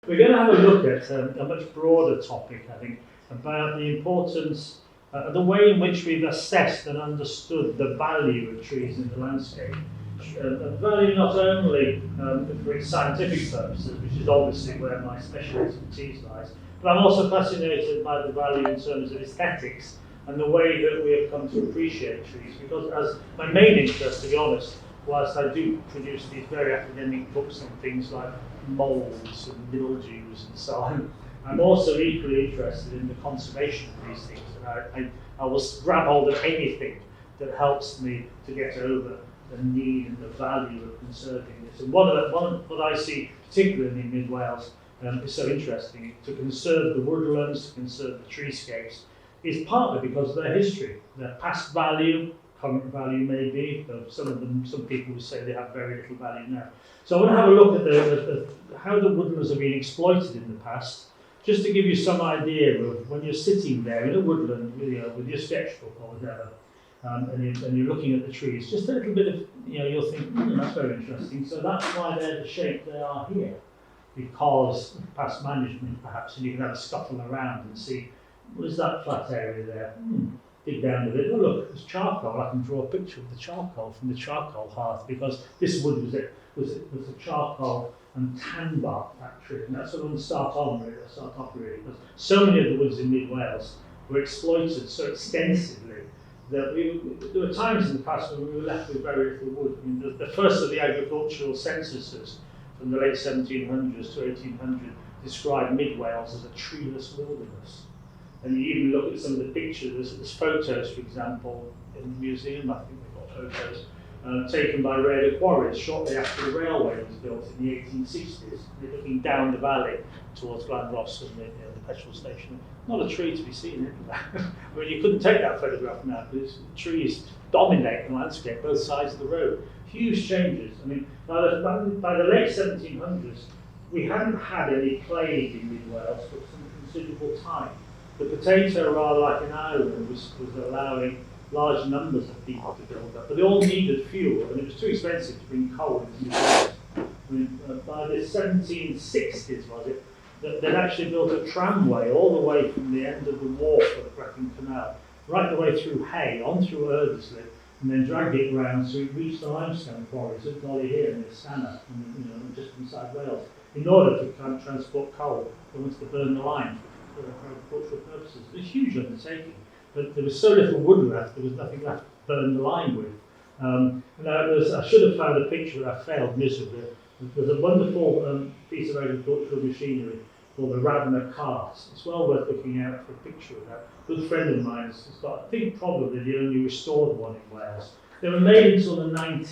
We're going to have a look at a much broader topic, I think, about the importance, the way in which we've assessed and understood the value of trees in the landscape. Value not only for its scientific purposes, which is obviously where my special expertise lies, but I'm also fascinated by the value in terms of aesthetics and the way that we have come to appreciate trees, because as my main interest, to be honest, whilst I do produce these very academic books on things like moulds and mildews and so on, I'm also equally interested in the conservation of these things, and I will grab hold of anything that helps me to get over the need and the value of conserving this. And one what I see, particularly in mid Wales, is so interesting, to conserve the woodlands, to conserve the treescapes, is partly because of their history, their past value, current value maybe, some people would say they have very little value now. So I want to have a look at how the woodlands have been exploited in the past, just to give you some idea of when you're sitting there in a woodland with your sketchbook or whatever, and you're looking at the trees, just a little bit of, you'll think, that's very interesting. So that's why they're the shape they are here, because of past management perhaps, and you can have a scuffle around and see, what is that flat area there? Dig down a bit. Oh look, there's charcoal. I can draw a picture of the charcoal from the charcoal hearth, because this wood was a charcoal and tan bark factory, and that's what I'm start off really, because so many of the woods in mid Wales were exploited so extensively that there were times in the past when we were left with very little wood. I mean, the first of the agricultural censuses from the late 1700s to 1800 described mid Wales as a treeless wilderness. And you even look at some of the pictures, there's photos, for example, in the museum, I think they've got photos, taken by Rhayader quarries shortly after the railway was built in the 1860s. They're looking down the valley towards Glanross and the petrol station. Not a tree to be seen anywhere. I mean, you couldn't take that photograph now, because trees dominate the landscape, both sides of the road. Huge changes. I mean, by the late 1700s, we hadn't had any plague in mid Wales for some considerable time. The potato, rather like in Ireland, was allowing large numbers of people to build up, but they all needed fuel, and it was too expensive to bring coal into New Wales. I mean, by the 1760s, was it, that they'd actually built a tramway all the way from the end of the wharf of the Brecon Canal, right the way through Hay, on through Erdesley, and then dragged it round so it reached the limestone quarries at Dolly here near Stanner, just inside Wales, in order to kind of transport coal they wanted to burn the lime for agricultural purposes. It was a huge undertaking, but there was so little wood left, there was nothing left to burn the lime with. I should have found a picture, but I failed miserably. There's a wonderful piece of agricultural machinery called the Rhayader cart. It's well worth looking out for a picture of that. A good friend of mine has got, I think, probably the only restored one in Wales. They were made until the late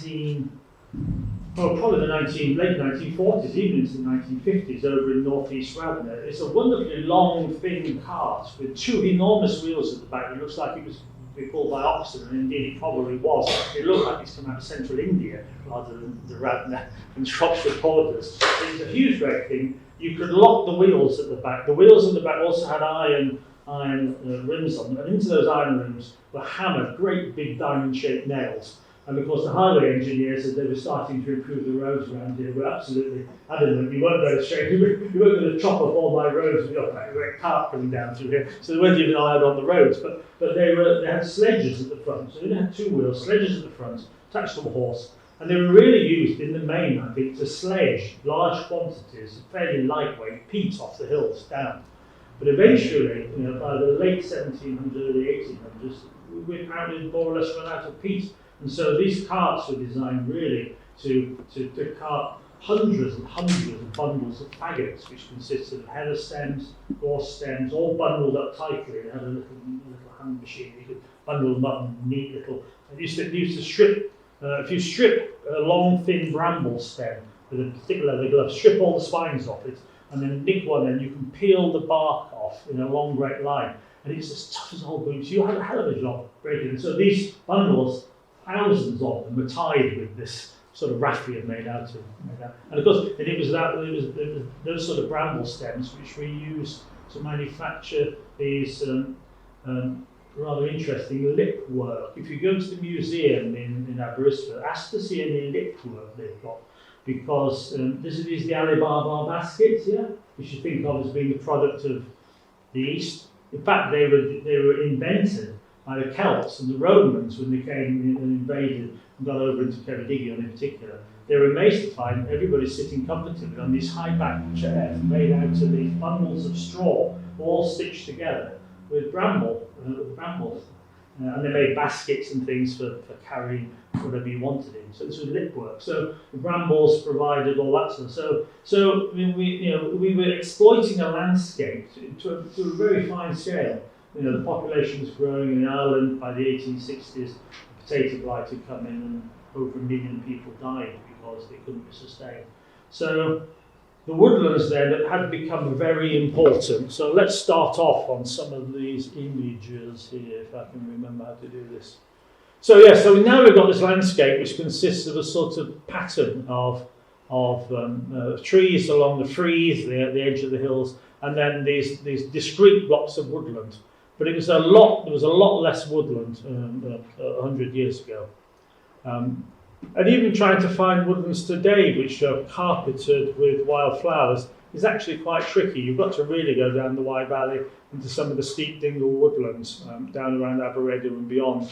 1940s, even into the 1950s, over in northeast Rhayader. It's a wonderfully long, thin cart with two enormous wheels at the back. It looks like it was pulled by oxen, and indeed it probably was. It looked like it's come out of central India rather than the Rhayader and Shropshire borders. It's a huge great thing. You could lock the wheels at the back. The wheels at the back also had iron rims on them, and into those iron rims were hammered great big diamond-shaped nails. And of course, the highway engineers, as they were starting to improve the roads around here, were absolutely adamant you weren't going to straight. You weren't going to chop off all my roads with your cart coming down through here. So they weren't even allowed on the roads. But they had sledges at the front. So they had two wheels, sledges at the front, attached to a horse. And they were really used in the main, I think, to sledge large quantities of fairly lightweight peat off the hills down. But eventually, by the late 1700s, early 1800s, we apparently more or less run out of peat. And so these carts were designed really to cart hundreds and hundreds of bundles of faggots, which consisted of heather stems, gorse stems, all bundled up tightly. It had a little hand machine. You could bundle them up in neat little. They used to strip. If you strip a long, thin bramble stem with a particular leather glove, strip all the spines off it, and then nick one end, you can peel the bark off in a long, great line. And it's as tough as old boots. You had a hell of a job breaking it. So these bundles, thousands of them, were tied with this sort of raffia made out of. And of course, it was those sort of bramble stems which we used to manufacture these rather interesting lip work. If you go to the museum in Aberystwyth, ask to see any lip work they've got. because this is the Alibaba baskets here, which you think of as being a product of the East. In fact, they were invented by the Celts and the Romans when they came and invaded and got over into Ceredigion in particular. They were amazed to find everybody sitting comfortably on these high-backed chairs made out of these bundles of straw, all stitched together with brambles. And they made baskets and things for carrying whatever you wanted in. So this was lip work. So the brambles provided all that sort of stuff. So I mean, we were exploiting a landscape to a very fine scale. The population was growing in Ireland by the 1860s. The potato blight had come in, and over 1 million people died because they couldn't be sustained. So the woodlands then had become very important. So let's start off on some of these images here, if I can remember how to do this. So now we've got this landscape which consists of a sort of pattern of trees along the frieze, the edge of the hills, and then these discrete blocks of woodland. But there was a lot less woodland 100 years ago. And even trying to find woodlands today which are carpeted with wildflowers is actually quite tricky. You've got to really go down the Wye Valley into some of the steep dingle woodlands down around Aberedo and beyond.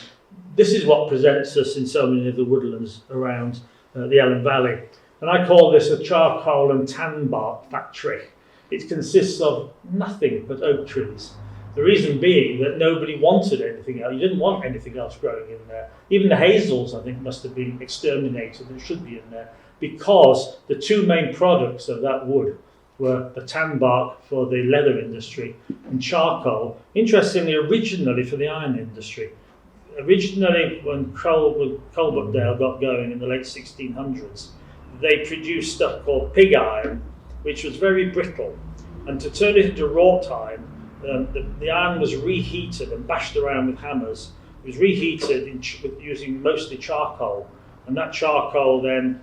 This is what presents us in so many of the woodlands around the Ellen Valley. And I call this a charcoal and tan bark factory. It consists of nothing but oak trees. The reason being that nobody wanted anything else. You didn't want anything else growing in there. Even the hazels, I think, must have been exterminated and should be in there, because the two main products of that wood were the tan bark for the leather industry and charcoal, interestingly, originally for the iron industry. Originally, when Coalbrookdale got going in the late 1600s, they produced stuff called pig iron, which was very brittle. And to turn it into wrought iron, the iron was reheated and bashed around with hammers. It was reheated using mostly charcoal, and that charcoal then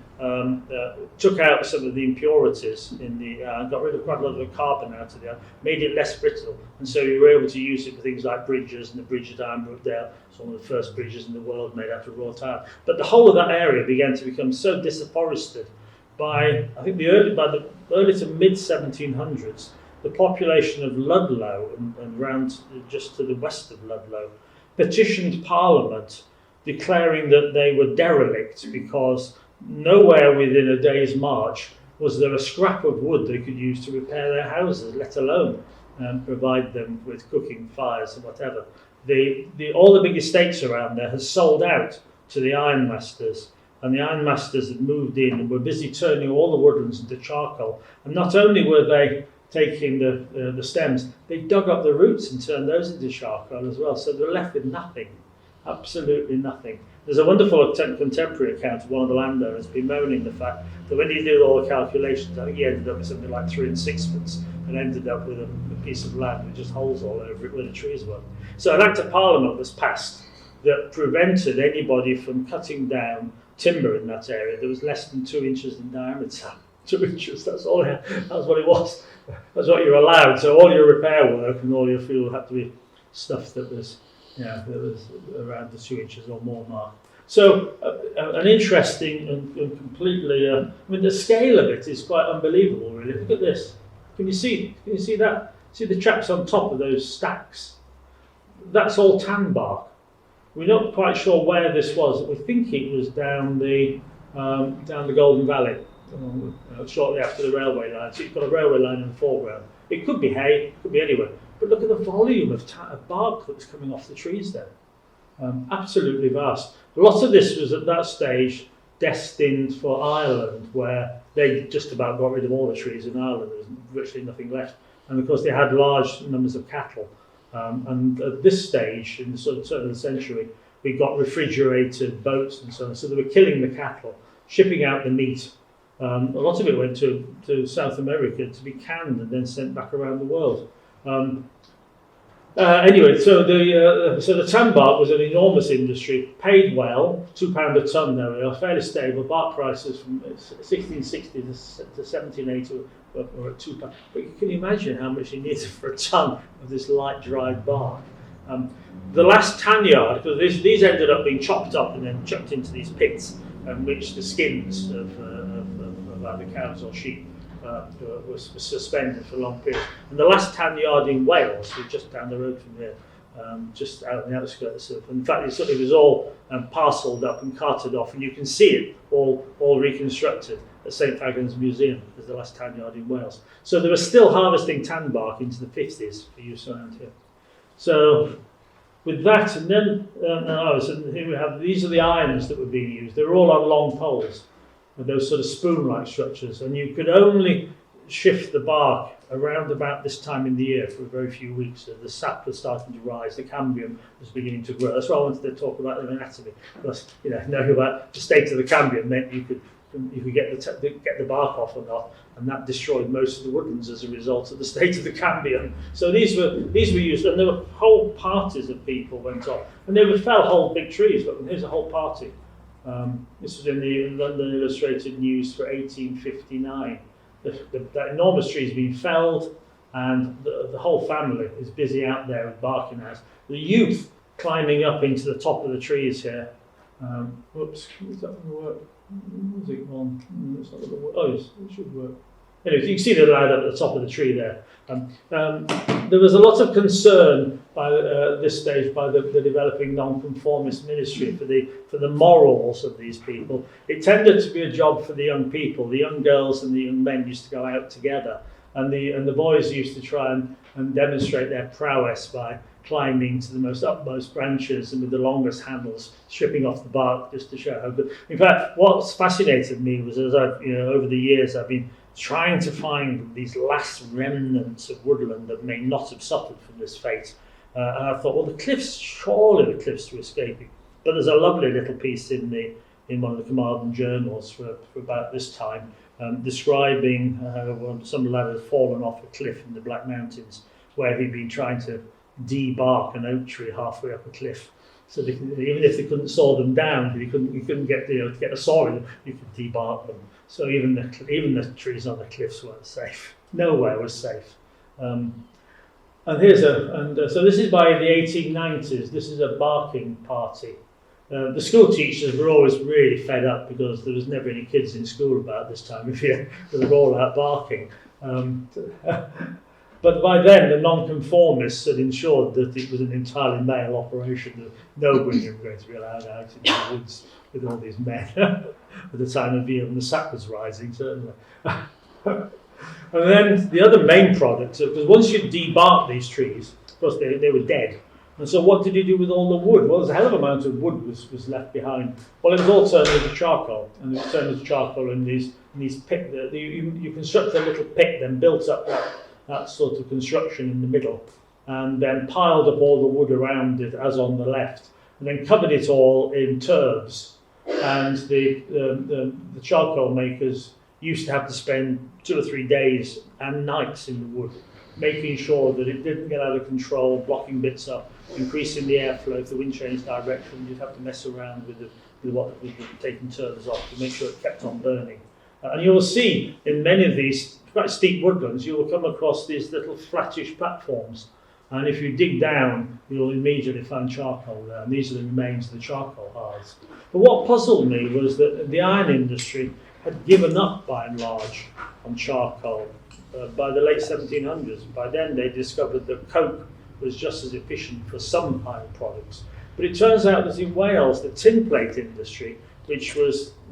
took out some of the impurities in the iron, got rid of quite a lot of the carbon out of the iron, made it less brittle, and so you were able to use it for things like bridges, and the bridge at Ironbrookdale was one of the first bridges in the world made out of wrought iron. But the whole of that area began to become so disafforested by, I think, the early to mid 1700s. The population of Ludlow and around just to the west of Ludlow petitioned Parliament declaring that they were derelict because nowhere within a day's march was there a scrap of wood they could use to repair their houses, let alone provide them with cooking fires and whatever. All the big estates around there had sold out to the ironmasters, and the ironmasters had moved in and were busy turning all the woodlands into charcoal. And not only were they taking the stems, they dug up the roots and turned those into charcoal as well. So they're left with nothing, absolutely nothing. There's a wonderful contemporary account of one of the landowners bemoaning the fact that when he did all the calculations, I think he ended up with something like 3 6 and ended up with a piece of land with just holes all over it where the trees were. So an Act of Parliament was passed that prevented anybody from cutting down timber in that area that was less than 2 inches in diameter. 2 inches, that's what it was. That's what you're allowed. So all your repair work and all your fuel had to be stuff that was around the 2 inches or more mark. So an interesting and completely, I mean, the scale of it is quite unbelievable, really. Look at this. Can you see that? See the chaps on top of those stacks? That's all tan bark. We're not quite sure where this was. We think it was down the Golden Valley. Shortly after the railway line. So you've got a railway line in the foreground. It could be hay, it could be anywhere. But look at the volume of bark that was coming off the trees there. Absolutely vast. A lot of this was at that stage destined for Ireland, where they just about got rid of all the trees in Ireland. There was virtually nothing left. And of course they had large numbers of cattle. And at this stage, in the sort of turn of the century, we got refrigerated boats and so on. So they were killing the cattle, shipping out the meat. A lot of it went to South America to be canned and then sent back around the world. Anyway, so the tan bark was an enormous industry, paid well, £2 a tonne there we are, fairly stable. Bark prices from 1660 to 1780 were at £2. But can you imagine how much you needed for a tonne of this light dried bark? The last tan yard, because these ended up being chopped up and then chucked into these pits, which the skins of about the cows or sheep was suspended for long periods. And the last tan yard in Wales was just down the road from here, just out on the outskirts of. In fact, it was all parcelled up and carted off, and you can see it all reconstructed at St Fagans Museum as the last tan yard in Wales. So they were still harvesting tan bark into the 50s for use around here. So with that, and then so here we have, these are the irons that were being used. They were all on long poles, with those sort of spoon-like structures, and you could only shift the bark around about this time in the year for a very few weeks. So the sap was starting to rise, the cambium was beginning to grow. That's why I wanted to talk about the anatomy, because knowing about the state of the cambium meant you could get the bark off or not, and that destroyed most of the woodlands as a result of the state of the cambium. So these were used, and there were whole parties of people went on, and they would fell whole big trees. But here's a whole party. This was in the London Illustrated News for 1859. That enormous tree has been felled, and the whole family is busy out there with barking out. The youth climbing up into the top of the trees here. Whoops, is that going to work? Is it on? It's not going to work. Oh, yes, it should work. Anyway, you can see the lad up at the top of the tree there. There was a lot of concern by this stage by the developing nonconformist ministry for the morals of these people. It tended to be a job for the young people. The young girls and the young men used to go out together, and the boys used to try and demonstrate their prowess by climbing to the most utmost branches and with the longest handles, stripping off the bark just to show how good. In fact, what's fascinated me was, as I've over the years I've been trying to find these last remnants of woodland that may not have suffered from this fate. And I thought, well, surely the cliffs were escaping. But there's a lovely little piece in one of the Carmarthen journals for about this time, describing how some lad had fallen off a cliff in the Black Mountains, where he'd been trying to debark an oak tree halfway up a cliff. So even if they couldn't saw them down, you couldn't get to get a saw in them, you could debark them. So even the trees on the cliffs weren't safe. Nowhere was safe. So this is by the 1890s. This is a barking party. The school teachers were always really fed up because there was never any kids in school about this time of year. They were all out barking. But by then, the nonconformists had ensured that it was an entirely male operation, that nobody was going to be allowed out in the woods with all these men at the time of year when the sap was rising, certainly. And then the other main product, because once you debark these trees, of course they were dead. And so what did you do with all the wood? Well, there's a hell of amount of wood was left behind. Well, it was all turned into charcoal, and it was turned into charcoal in these pit. You construct a little pit, then built up that sort of construction in the middle, and then piled up all the wood around it as on the left, and then covered it all in turbs. And the charcoal makers used to have to spend 2 or 3 days and nights in the wood, making sure that it didn't get out of control, blocking bits up, increasing the airflow. If the wind changed direction, you'd have to mess around with taking turbs off to make sure it kept on burning. And you will see in many of these quite steep woodlands, you will come across these little flattish platforms. And if you dig down, you'll immediately find charcoal there. And these are the remains of the charcoal hearths. But what puzzled me was that the iron industry had given up, by and large, on charcoal by the late 1700s. By then, they discovered that coke was just as efficient for some iron products. But it turns out that in Wales, the tin plate industry,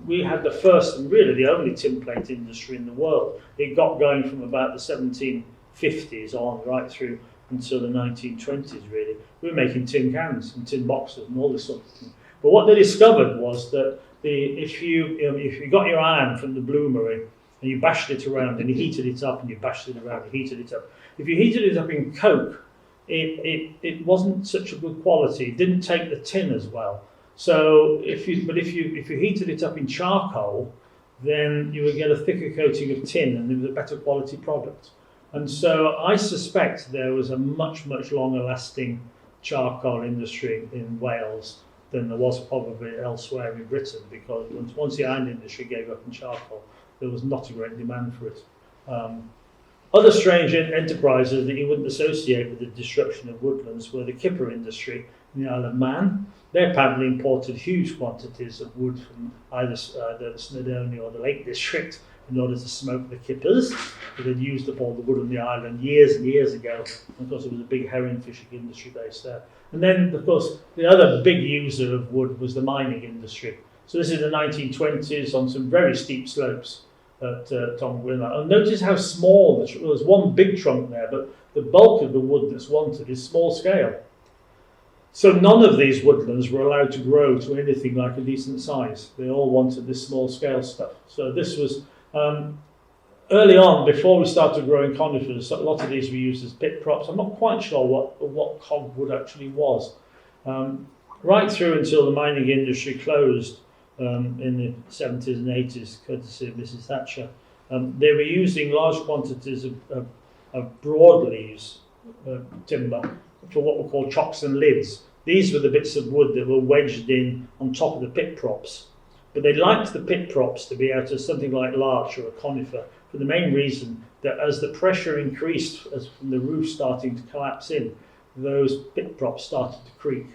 we had the first and really the only tin plate industry in the world. It got going from about the 1750s on, right through until the 1920s, really. We were making tin cans and tin boxes and all this sort of thing. But what they discovered was that if you got your iron from the bloomery and you bashed it around and you heated it up and you bashed it around and heated it up, if you heated it up in coke, it wasn't such a good quality. It didn't take the tin as well. So if you heated it up in charcoal, then you would get a thicker coating of tin and it was a better quality product. And so I suspect there was a much, much longer lasting charcoal industry in Wales than there was probably elsewhere in Britain, because once the iron industry gave up on charcoal, there was not a great demand for it. Other strange enterprises that you wouldn't associate with the destruction of woodlands were the kipper industry in the Isle of Man. They apparently imported huge quantities of wood from either the Snowdonia or the Lake District in order to smoke the kippers that had used up all the wood on the island years and years ago. And of course, there was a big herring fishing industry based there. And then, of course, the other big user of wood was the mining industry. So this is the 1920s on some very steep slopes at Woodland. And notice how small, there's one big trunk there, but the bulk of the wood that's wanted is small scale. So none of these woodlands were allowed to grow to anything like a decent size. They all wanted this small scale stuff. So this was early on, before we started growing conifers. A lot of these were used as pit props. I'm not quite sure what cogwood actually was. Right through until the mining industry closed in the 70s and 80s, courtesy of Mrs. Thatcher, they were using large quantities of broadleaves timber for what were called chocks and lids. These were the bits of wood that were wedged in on top of the pit props. But they liked the pit props to be out of something like larch or a conifer for the main reason that as the pressure increased as from the roof starting to collapse in, those pit props started to creak,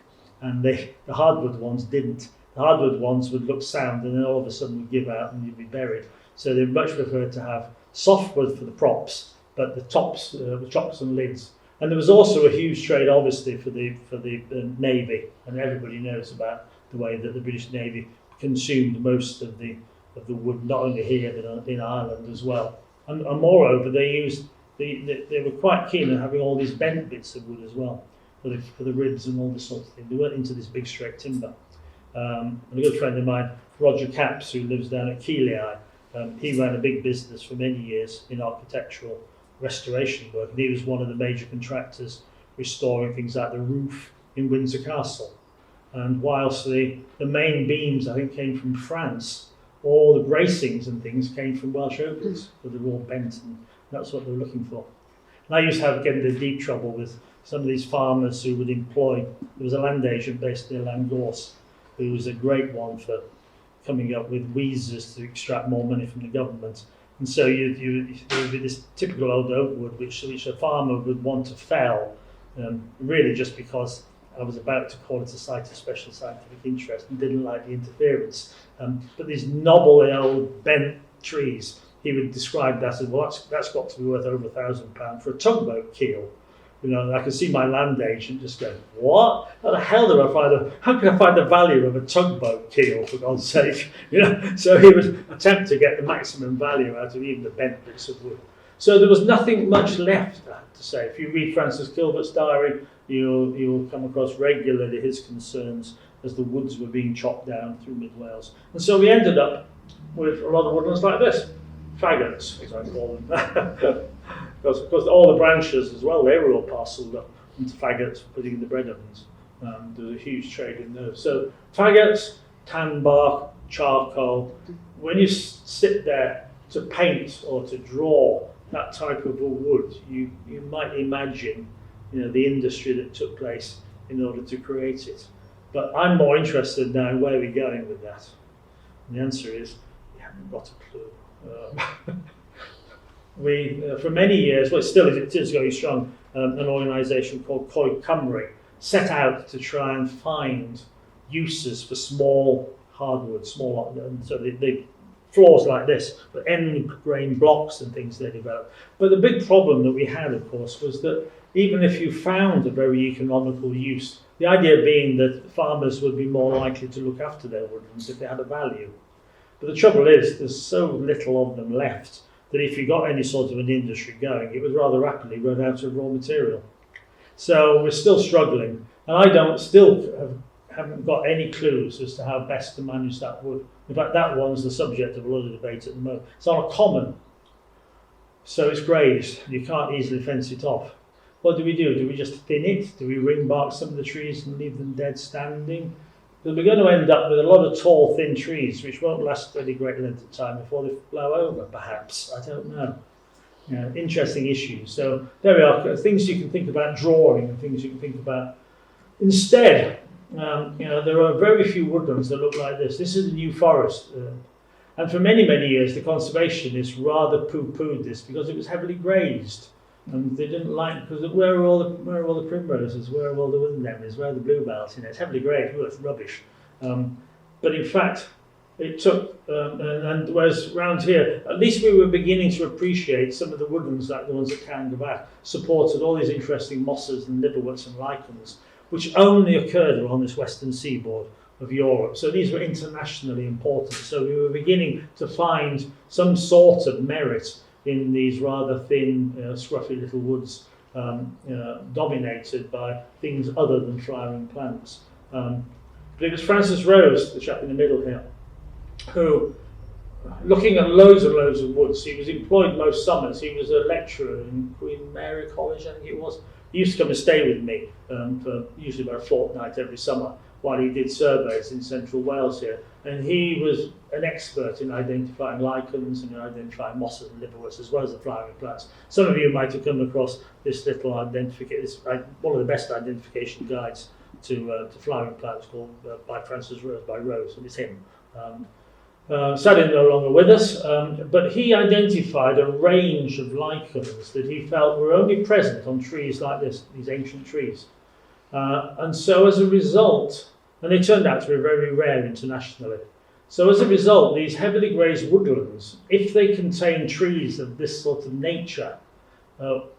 and the hardwood ones didn't. The hardwood ones would look sound and then all of a sudden would give out and you'd be buried. So they much preferred to have softwood for the props, but the tops were chocks and lids. And there was also a huge trade, obviously, for the Navy, and everybody knows about the way that the British Navy consumed most of the wood, not only here but in Ireland as well. And moreover, they were quite keen on having all these bent bits of wood as well for the ribs and all this sort of thing. They weren't into this big straight timber. And a good friend of mine, Roger Capps, who lives down at Keeley, he ran a big business for many years in architectural restoration work, and he was one of the major contractors restoring things like the roof in Windsor Castle. And whilst the main beams, I think, came from France, all the bracings and things came from Welsh oak woods, but they were all bent, and that's what they were looking for. And I used to get into deep trouble with some of these farmers who would employ, there was a land agent based near Langorse, who was a great one for coming up with wheezers to extract more money from the government. And so there would be this typical old oak wood which a farmer would want to fell, really just because I was about to call it a site of special scientific interest and didn't like the interference. But these knobbly old bent trees, he would describe that as, well, that's got to be worth over £1,000 for a tugboat keel. You know, and I could see my land agent just going, what? How the hell how can I find the value of a tugboat keel, for God's sake? You know, so he would attempt to get the maximum value out of even the bent bits of wood. So there was nothing much left, I have to say. If you read Francis Gilbert's diary, you'll come across regularly his concerns as the woods were being chopped down through mid Wales. And so we ended up with a lot of woodlands like this, faggots, as I call them. Because all the branches as well, they were all parcelled up into faggots for putting in the bread ovens. There was a huge trade in those. So faggots, tan bark, charcoal. When you sit there to paint or to draw that type of a wood, you might imagine, the industry that took place in order to create it. But I'm more interested now in where we're going with that. And the answer is, we haven't got a clue. We, for many years, well, it is going strong, an organisation called Coed Cymru set out to try and find uses for small hardwood, so the floors like this, but end grain blocks and things they developed. But the big problem that we had, of course, was that even if you found a very economical use, the idea being that farmers would be more likely to look after their woodlands if they had a value. But the trouble is, there's so little of them left that if you got any sort of an industry going, it would rather rapidly run out of raw material. So we're still struggling, and I haven't got any clues as to how best to manage that wood. In fact, that one's the subject of a lot of debate at the moment. It's on a common, so it's grazed. You can't easily fence it off. What do? Do we just thin it? Do we ring bark some of the trees and leave them dead standing? Because we're going to end up with a lot of tall, thin trees which won't last any great length of time before they blow over, perhaps. I don't know. Interesting issues. So there we are, things you can think about drawing and things you can think about. Instead, there are very few woodlands that look like this. This is the New Forest. And for many, many years, the conservationists rather poo-pooed this because it was heavily grazed. And they didn't like, because where are all the primroses, where are all the woodland anemones, where are the bluebells? It's heavily grazed, it's rubbish. But in fact, it took and whereas around here, at least we were beginning to appreciate some of the woodlands, like the ones at Canterbury, supported all these interesting mosses and liverworts and lichens, which only occurred along this western seaboard of Europe. So these were internationally important. So we were beginning to find some sort of merit in these rather thin, scruffy little woods, dominated by things other than flowering plants. But it was Francis Rose, the chap in the middle here, who, looking at loads and loads of woods, he was employed most summers. He was a lecturer in Queen Mary College, I think it was. He used to come and stay with me for usually about a fortnight every summer while he did surveys in central Wales here. And he was an expert in identifying lichens and in identifying mosses and liverworts as well as the flowering plants. Some of you might have come across this little identification, one of the best identification guides to flowering plants called by Francis Rose, by Rose, and it's him. Sadly no longer with us, but he identified a range of lichens that he felt were only present on trees like this, these ancient trees. And so as a result, and they turned out to be very rare internationally, so as a result, these heavily grazed woodlands, if they contain trees of this sort of nature,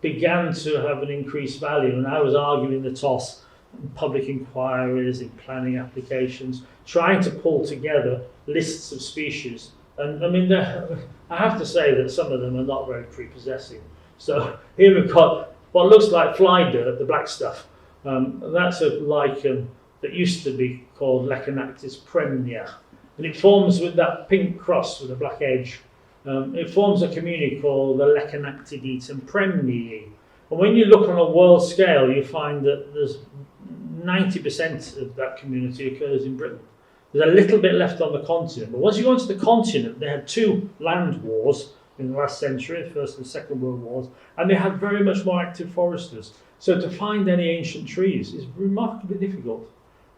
began to have an increased value. And I was arguing the toss in public inquiries, in planning applications, trying to pull together lists of species. And I mean, I have to say that some of them are not very prepossessing. So here we've got what looks like fly dirt, the black stuff. That's a lichen that used to be called Lechinactis premnia. And it forms with that pink cross with a black edge. It forms a community called the Lechinactidium premnii. And when you look on a world scale, you find that there's 90% of that community occurs in Britain. There's a little bit left on the continent. But once you go into the continent, they had 2 land wars in the last century, the First and Second World Wars, and they had very much more active foresters. So to find any ancient trees is remarkably difficult.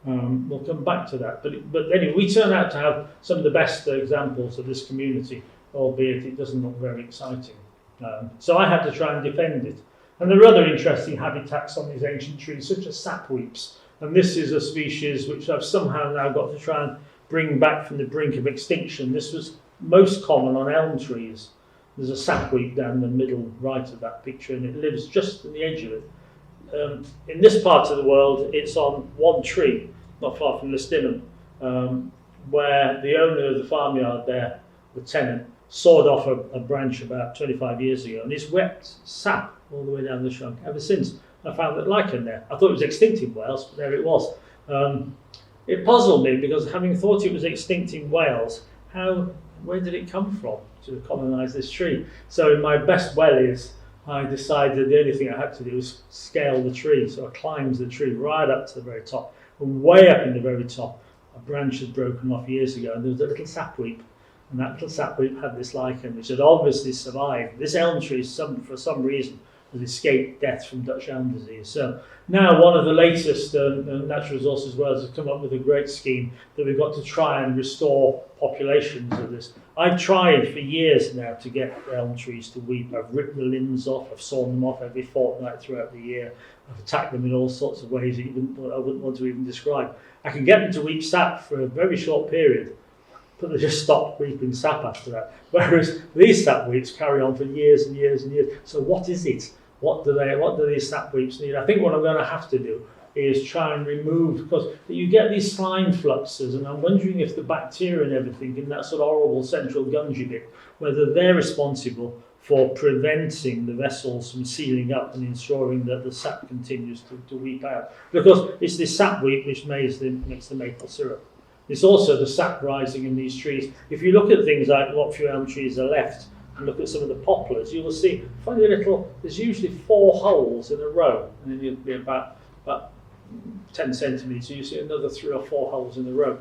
We'll come back to that. But anyway, we turn out to have some of the best examples of this community, albeit it doesn't look very exciting. So I had to try and defend it. And there are other interesting habitats on these ancient trees, such as sapweeps. And this is a species which I've somehow now got to try and bring back from the brink of extinction. This was most common on elm trees. There's a sapweep down the middle right of that picture, and it lives just on the edge of it. In this part of the world, it's on one tree, not far from Listinum, where the owner of the farmyard there, the tenant, sawed off a branch about 25 years ago, and it's wept sap all the way down the trunk ever since. I found that lichen there. I thought it was extinct in Wales, but there it was. It puzzled me because having thought it was extinct in Wales, where did it come from to colonise this tree? So in my best wellies, I decided the only thing I had to do was scale the tree. So I climbed the tree right up to the very top. And way up in the very top, a branch had broken off years ago, and there was a little sapweep. And that little sapweep had this lichen, which had obviously survived. This elm tree, for some reason, has escaped death from Dutch elm disease. So now one of the latest Natural Resources Wales has come up with a great scheme that we've got to try and restore populations of this. I've tried for years now to get elm trees to weep. I've ripped the limbs off, I've sawn them off every fortnight throughout the year. I've attacked them in all sorts of ways that I wouldn't want to even describe. I can get them to weep sap for a very short period, but they just stop weeping sap after that. Whereas these sapweeps carry on for years and years and years. So what is it? What do these sapweeps need? I think what I'm going to have to do is try and remove, because you get these slime fluxes, and I'm wondering if the bacteria and everything in that sort of horrible central gungy bit, whether they're responsible for preventing the vessels from sealing up and ensuring that the sap continues to weep out. Because it's this sapweep which makes the maple syrup. It's also the sap rising in these trees. If you look at things like what few elm trees are left, and look at some of the poplars, you will see funny little, there's usually 4 holes in a row, and then you'll be about 10 centimetres, you see another 3 or 4 holes in a row.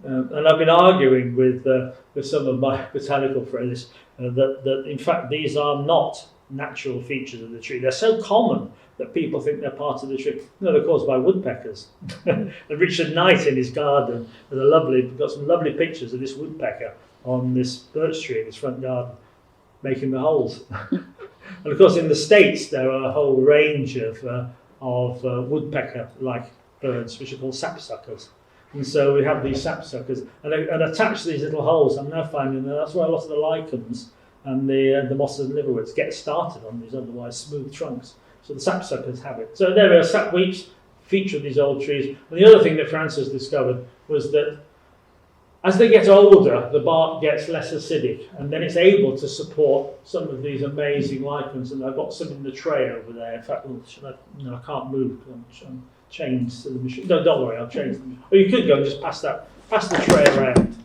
And I've been arguing with some of my botanical friends that in fact these are not natural features of the tree. They're so common that people think they're part of the tree. No, they're caused by woodpeckers. And Richard Knight in his garden has got some lovely pictures of this woodpecker on this birch tree in his front garden, making the holes. And of course in the States there are a whole range of woodpecker-like birds which are called sapsuckers. And so we have these sapsuckers, and attached to these little holes, I'm now finding that that's where a lot of the lichens and the mosses and liverworts get started on these otherwise smooth trunks. So the sapsuckers have it. So there are sapweeps, feature of these old trees. And the other thing that Francis discovered was that as they get older, the bark gets less acidic, and then it's able to support some of these amazing lichens. And I've got some in the tray over there. In fact, I can't move because I'm chained to the machine. No, don't worry, I'll change the machine. Or you could go and just pass the tray around.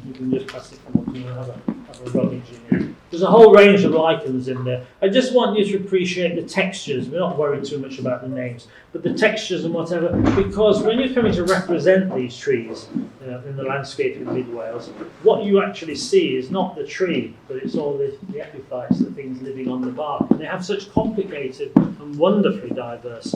You can just pass it from and have a rummage in here. There's a whole range of lichens in there. I just want you to appreciate the textures. We're not worried too much about the names, but the textures and whatever, because when you're coming to represent these trees in the landscape in Mid Wales, what you actually see is not the tree, but it's all the epiphytes, the things living on the bark. And they have such complicated and wonderfully diverse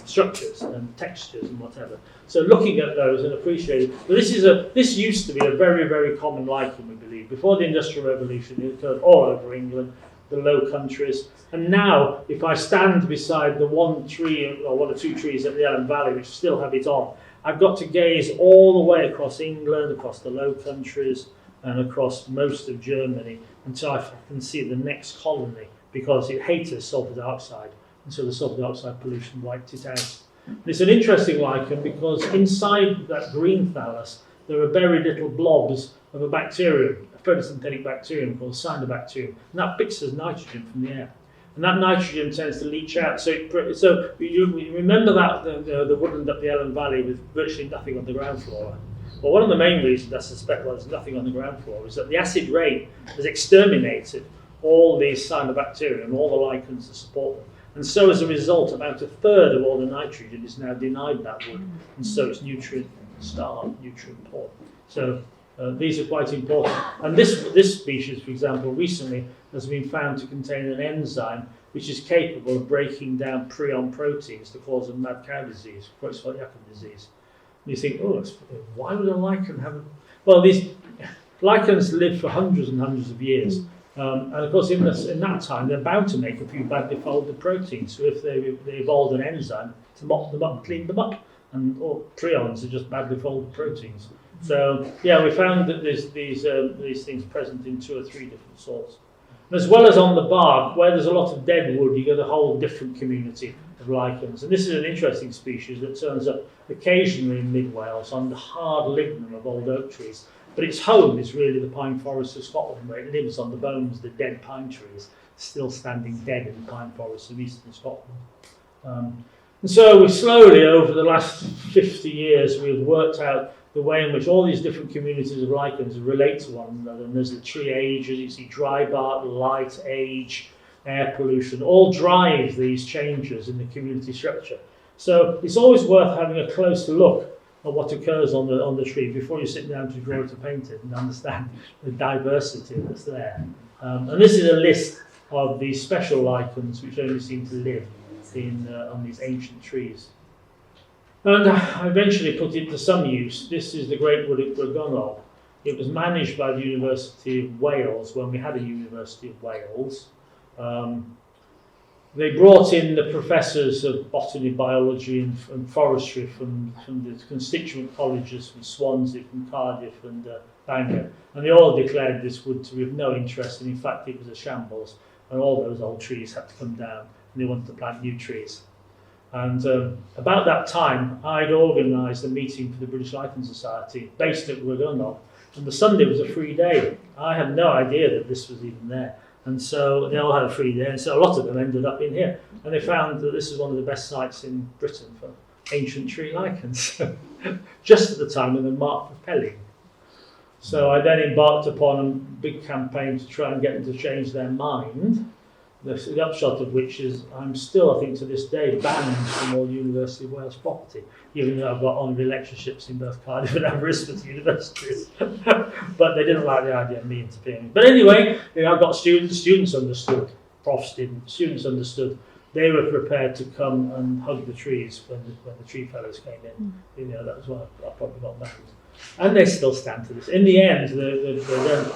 structures and textures and whatever. So looking at those and appreciating, but this used to be a very, very common lichen, we believe. Before the Industrial Revolution, it occurred all over England, the Low Countries. And now, if I stand beside the one tree or one or two trees at the Elham Valley, which still have it on, I've got to gaze all the way across England, across the Low Countries, and across most of Germany until I can see the next colony, because it hated sulfur dioxide. And so the sulfur dioxide pollution wiped it out. And it's an interesting lichen because inside that green thallus there are buried little blobs of a bacterium, a photosynthetic bacterium called cyanobacterium, and that picks up nitrogen from the air. And that nitrogen tends to leach out. So you remember that the woodland up the Elham Valley with virtually nothing on the ground floor. Well, one of the main reasons I suspect why there's nothing on the ground floor is that the acid rain has exterminated all these cyanobacteria and all the lichens that support them. And so as a result, about a third of all the nitrogen is now denied that wood, and so it's nutrient starved, nutrient poor. So these are quite important. And this species, for example, recently has been found to contain an enzyme which is capable of breaking down prion proteins to cause a mad cow disease, Creutzfeldt-Jakob disease. And you think, why would a lichen have Well, these lichens live for hundreds and hundreds of years. And of course, in that time, they're bound to make a few badly folded proteins. So if they evolved an enzyme to mop them up, clean them up, and all prions are just badly folded proteins. So yeah, we found that there's these things present in 2 or 3 different sorts. And as well as on the bark, where there's a lot of dead wood, you get a whole different community of lichens. And this is an interesting species that turns up occasionally in Mid Wales on the hard lignum of old oak trees. But its home is really the pine forests of Scotland, where it lives on the bones of the dead pine trees, still standing dead in the pine forests of eastern Scotland. And so we slowly, over the last 50 years, we've worked out the way in which all these different communities of lichens relate to one another. And there's the tree ages, you see dry bark, light, age, air pollution, all drive these changes in the community structure. So it's always worth having a close look at what occurs on the tree before you sit down to draw it or paint it and understand the diversity that's there. And this is a list of these special lichens which only seem to live on these ancient trees. And I eventually put it to some use. This is the Great Woodland Gorgonol. It was managed by the University of Wales when we had a University of Wales. They brought in the professors of botany, biology and forestry from the constituent colleges from Swansea, from Cardiff and Bangor. And they all declared this wood to be of no interest, and in fact it was a shambles. And all those old trees had to come down, and they wanted to plant new trees. And about that time, I'd organised a meeting for the British Lichen Society based at Rhayader, and the Sunday was a free day. I had no idea that this was even there. And so they all had a free day, and so a lot of them ended up in here. And they found that this is one of the best sites in Britain for ancient tree lichens, just at the time when they marked for felling. So I then embarked upon a big campaign to try and get them to change their mind, the upshot of which is I'm still, I think to this day, banned from all University of Wales property, even though I've got honorary lectureships in both Cardiff and Aberystwyth universities. But they didn't like the idea of me interfering. But anyway, I've got students understood, profs didn't, students understood. They were prepared to come and hug the trees when the tree fellows came in. That was why I probably got banned. And they still stand to this. In the end, the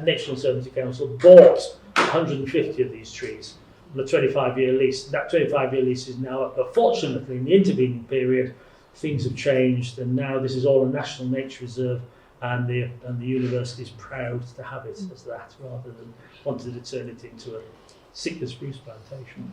National Conservancy Council bought 150 of these trees on a 25-year lease. That 25-year lease is now up. But fortunately, in the intervening period, things have changed, and now this is all a national nature reserve, and the university is proud to have it as that, rather than wanting to turn it into a cypress spruce plantation,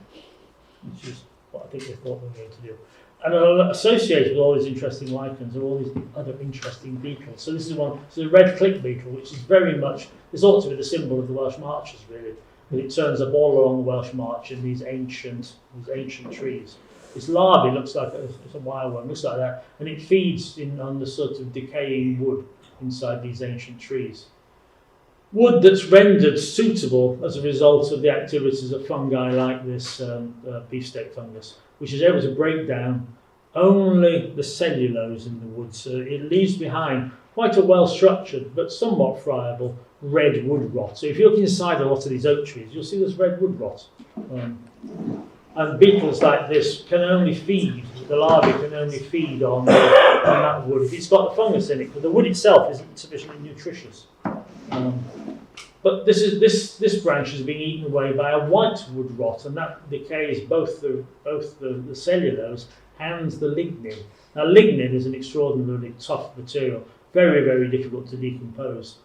which is what I think they thought they were going to do. And associated with all these interesting lichens are all these other interesting beetles. So this is one, so the red click beetle, which is very much, this ought to be the symbol of the Welsh Marches, really. But it turns up all along the Welsh March in these ancient trees. Its larvae looks like it's a wild one, looks like that, and it feeds on the sort of decaying wood inside these ancient trees. Wood that's rendered suitable as a result of the activities of fungi like this beefsteak fungus, which is able to break down only the cellulose in the wood. So it leaves behind quite a well-structured but somewhat friable red wood rot. So if you look inside a lot of these oak trees, you'll see this red wood rot. And beetles like this can only feed, the larvae can only feed on that wood if it's got the fungus in it, because the wood itself isn't sufficiently nutritious. But this branch is being eaten away by a white wood rot, and that decays both the cellulose and the lignin. Now, lignin is an extraordinarily tough material, very, very difficult to decompose.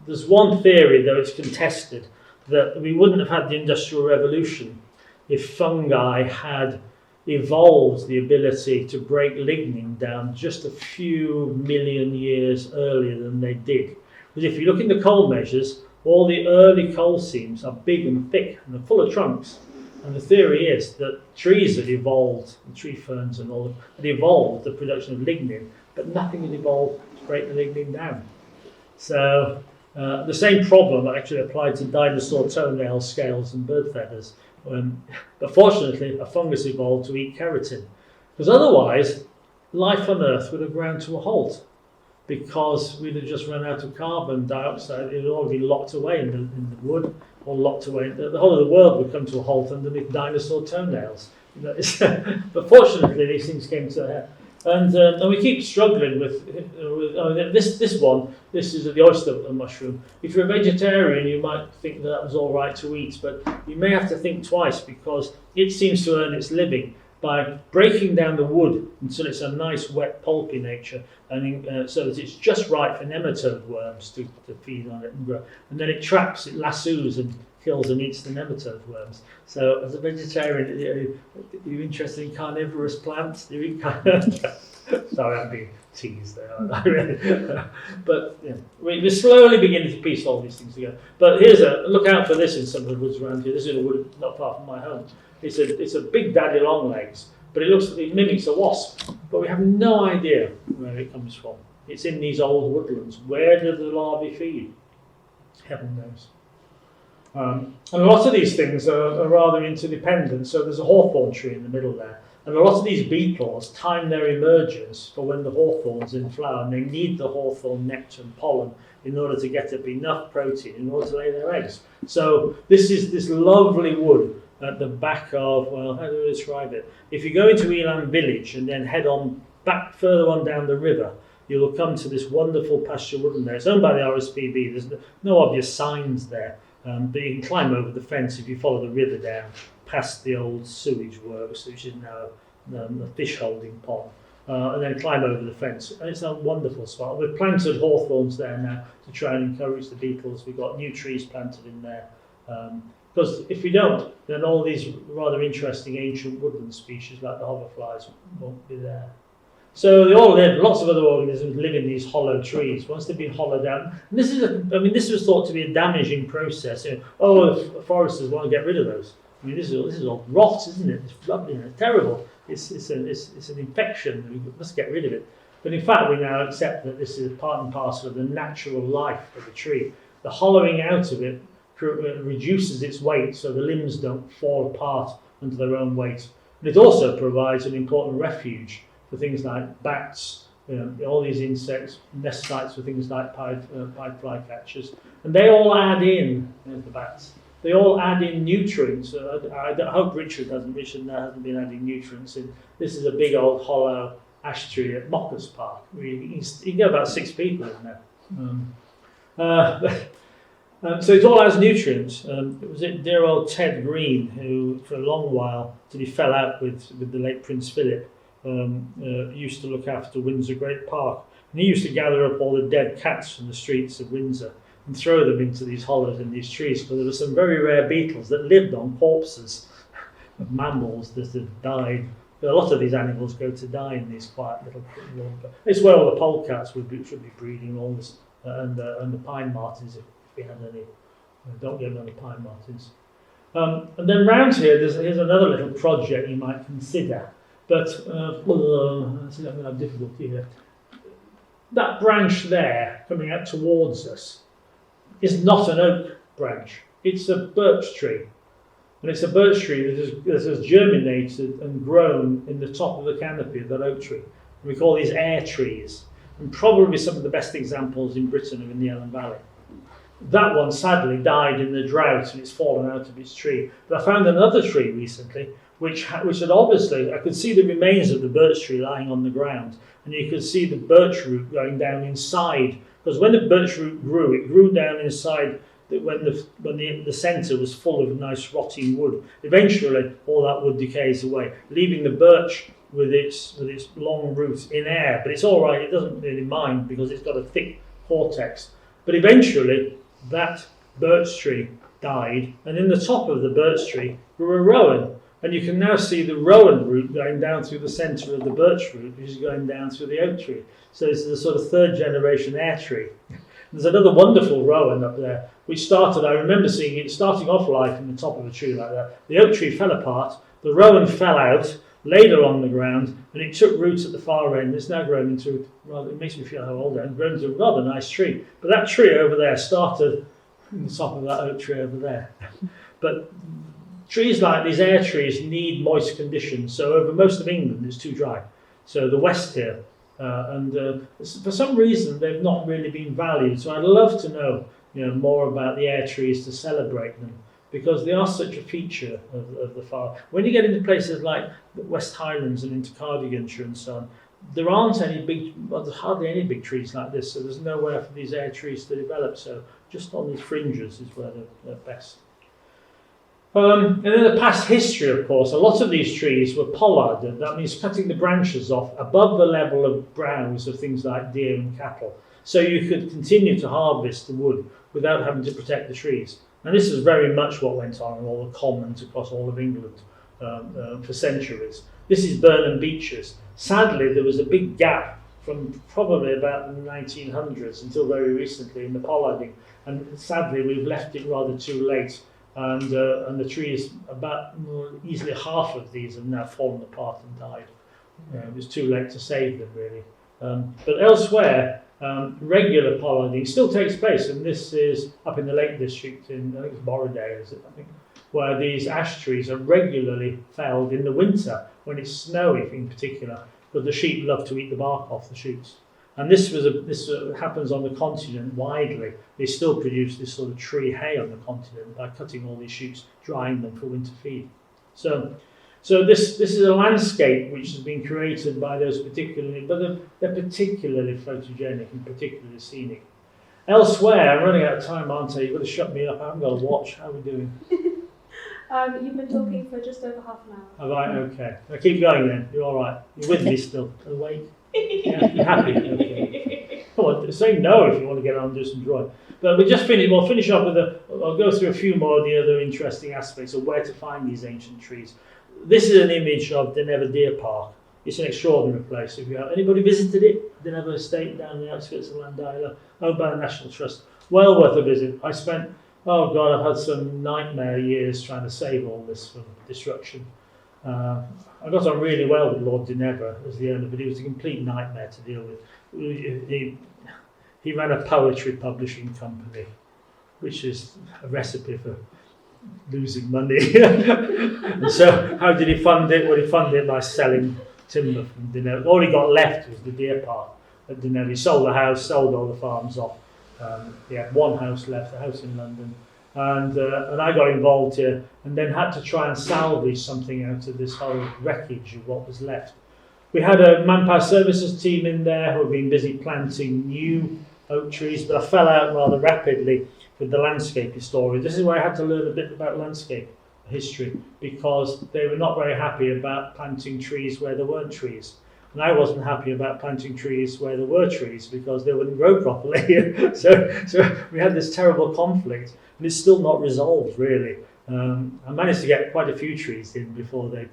There's one theory, though it's contested, that we wouldn't have had the Industrial Revolution if fungi had evolved the ability to break lignin down just a few million years earlier than they did. Because if you look in the coal measures, all the early coal seams are big and thick and they're full of trunks. And the theory is that trees had evolved, the tree ferns and all, had evolved the production of lignin, but nothing had evolved to break the lignin down. So the same problem actually applied to dinosaur toenails, scales and bird feathers. But fortunately, a fungus evolved to eat keratin, because otherwise life on Earth would have ground to a halt, because we'd have just run out of carbon dioxide. It would all be locked away in the wood, or locked away. The whole of the world would come to a halt underneath dinosaur toenails. You know, but fortunately, these things came to a head. And we keep struggling with this one. This is the oyster mushroom. If you're a vegetarian, you might think that was all right to eat, but you may have to think twice, because it seems to earn its living by breaking down the wood until it's a nice, wet, pulpy nature, and so that it's just right for nematode worms to feed on it and grow. And then it traps, it lassoes and kills and eats the nematode worms. So as a vegetarian, you're interested in carnivorous plants? You eat Sorry, I'm being teased there. But yeah, we're slowly beginning to piece all these things together. But here's look out for this in some of the woods around here. This is a wood not far from my home. It's a big daddy long legs, but it mimics a wasp. But we have no idea where it comes from. It's in these old woodlands. Where do the larvae feed? Heaven knows. And a lot of these things are rather interdependent. So there's a hawthorn tree in the middle there. And a lot of these beetles time their emergence for when the hawthorn's in flower, and they need the hawthorn nectar and pollen in order to get up enough protein in order to lay their eggs. So this is this lovely wood at the back of, well, how do I describe it? If you go into Elam village and then head on back further on down the river, you will come to this wonderful pasture woodland there. It's owned by the RSPB. There's no obvious signs there. But you can climb over the fence if you follow the river down past the old sewage works, which is now a fish holding pond, and then climb over the fence. And it's a wonderful spot. We've planted hawthorns there now to try and encourage the beetles. We've got new trees planted in there. Because if we don't, then all these rather interesting ancient woodland species like the hoverflies won't be there. So they all live, lots of other organisms live in these hollow trees. Once they've been hollowed out, and this was thought to be a damaging process. You know, the foresters want to get rid of those. I mean, this is all rot, isn't it? It's rubbish, it's terrible. It's an infection. We must get rid of it. But in fact, we now accept that this is part and parcel of the natural life of the tree. The hollowing out of it reduces its weight, so the limbs don't fall apart under their own weight. And it also provides an important refuge for things like bats, all these insects, nest sites for things like pied flycatchers. And they all add in, the bats, they all add in nutrients. I hope Richard hasn't been adding nutrients in. This is a big old hollow ash tree at Mockers Park. You can get about 6 people in there. So it all has nutrients. It was it dear old Ted Green who, for a long while, till he fell out with the late Prince Philip, used to look after Windsor Great Park. And he used to gather up all the dead cats from the streets of Windsor and throw them into these hollows in these trees, because there were some very rare beetles that lived on corpses of mammals that had died. But a lot of these animals go to die in these quiet little. It's where all the polecats should be breeding, all this, and the pine martins, if we had any. Don't get them on the pine martins. And then round here, here's another little project you might consider. But I'm going to have difficulty here. That branch there coming out towards us is not an oak branch. It's a birch tree. And it's a birch tree that has germinated and grown in the top of the canopy of that oak tree. And we call these air trees. And probably some of the best examples in Britain are in the Ellen Valley. That one sadly died in the drought and it's fallen out of its tree. But I found another tree recently which had obviously, I could see the remains of the birch tree lying on the ground, and you could see the birch root going down inside. Because when the birch root grew, it grew down inside when the centre was full of nice rotting wood. Eventually, all that wood decays away, leaving the birch with its long roots in air. But it's all right; it doesn't really mind because it's got a thick cortex. But eventually, that birch tree died, and in the top of the birch tree grew a rowan. And you can now see the rowan root going down through the centre of the birch root, which is going down through the oak tree. So this is a sort of third generation air tree. There's another wonderful rowan up there, which started, I remember seeing it starting off life in the top of a tree like that. The oak tree fell apart, the rowan fell out, laid along the ground, and it took roots at the far end. It's now grown into, it makes me feel how old I am, grown into a rather nice tree. But that tree over there started in the top of that oak tree over there. But trees like these air trees need moist conditions. So over most of England, it's too dry. So the west here, for some reason, they've not really been valued. So I'd love to know, more about the air trees to celebrate them, because they are such a feature of the far. When you get into places like the West Highlands and into Cardiff and so on, there aren't there's hardly any big trees like this. So there's nowhere for these air trees to develop. So just on these fringes is where they're best. And in the past history, of course, a lot of these trees were pollarded. That means cutting the branches off above the level of browse of things like deer and cattle. So you could continue to harvest the wood without having to protect the trees. And this is very much what went on in all the commons across all of England for centuries. This is Burnham Beeches. Sadly, there was a big gap from probably about the 1900s until very recently in the pollarding. And sadly, we've left it rather too late. And the trees, about easily half of these have now fallen apart and died. It was too late to save them, really. But elsewhere, regular pollarding still takes place, and this is up in the Lake District in, I think it's Borrowdale, where these ash trees are regularly felled in the winter when it's snowy, in particular, because the sheep love to eat the bark off the shoots. And this happens on the continent widely. They still produce this sort of tree hay on the continent by cutting all these shoots, drying them for winter feed. So this is a landscape which has been created by those particularly, but they're particularly photogenic and particularly scenic. Elsewhere, I'm running out of time, aren't I? You've got to shut me up. I haven't got a watch. How are we doing? You've been talking for just over half an hour. All right, okay. Now keep going then. You're all right. You're with me still. Awake? Yeah, you're happy? Okay. Come on, say no if you want to get on and do some drawing. But we'll finish up with I'll go through a few more of the other interesting aspects of where to find these ancient trees. This is an image of Deneva Deer Park. It's an extraordinary place. If anybody visited it, Deneva Estate down the outskirts of Llandila, owned by the National Trust. Well worth a visit. I've had some nightmare years trying to save all this from destruction. I got on really well with Lord Deneva as the owner, but he was a complete nightmare to deal with. He ran a poetry publishing company, which is a recipe for losing money. And so how did he fund it? Well, he funded it by selling timber from Deneva. All he got left was the deer park at Deneva. He sold the house, sold all the farms off. He had one house left, a house in London. And I got involved here and then had to try and salvage something out of this whole wreckage of what was left. We had a manpower services team in there who had been busy planting new oak trees, but I fell out rather rapidly with the landscape historian. This is where I had to learn a bit about landscape history because they were not very happy about planting trees where there weren't trees. And I wasn't happy about planting trees where there were trees because they wouldn't grow properly. so we had this terrible conflict, and it's still not resolved really. I managed to get quite a few trees in before they.